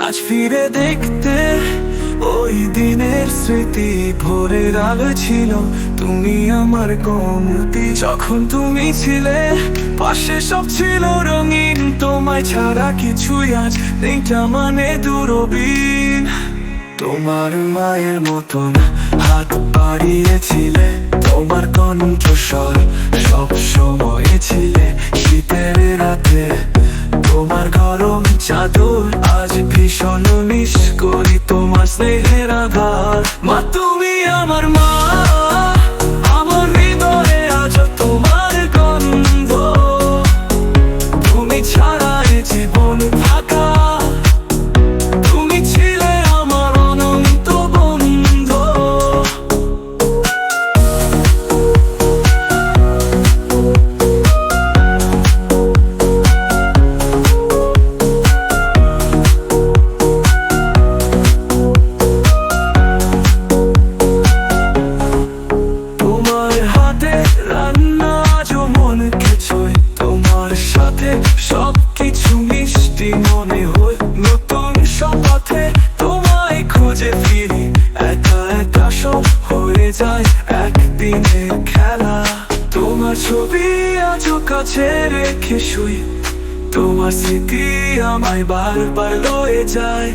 আজ ফিরে দেখতে ওই দিনের স্মৃতি ভোরের আলো ছিল। তুমি আমার কমতি, যখন তুমি ছিলে পাশে সব ছিল রঙিন। তোমায় ছাড়া কিছুই আজ এইটা মানে দূরবীন। তোমার মায়ের মতন হাত বাড়িয়েছিলে, তোমার কণ্ঠস্বর সব সময় ছিলে শীতের রাতে। তোমার গরম চাদর আজ ভীষণ মিস করি, তোমার স্নেহের আধার। মা তুমি আমার মা, আমার হৃদয়ে আজ তোমার গন্ধ। তুমি ছাড়া এ জীবন ফাঁকা, তুমি ছিলে আমার অনন্ত বন্ধু। তোমার হাতে রান্না আজও মনকে ছোঁয়, তোমার সাথে সবকিছু মিষ্টি মনে হয়। নতুন সব পথে তোমায় খুঁজে ফিরি, একা একা সব হয়ে যায় একদিনের খেলা। তোমার ছবি আজও কাছে রেখে শুই, তোমার স্মৃতি আমায় বারবার লয়ে যায়।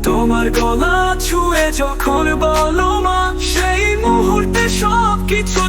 তোমার গলা ছুঁয়ে যখন বলো মা, সেই মুহূর্তে সব কিছু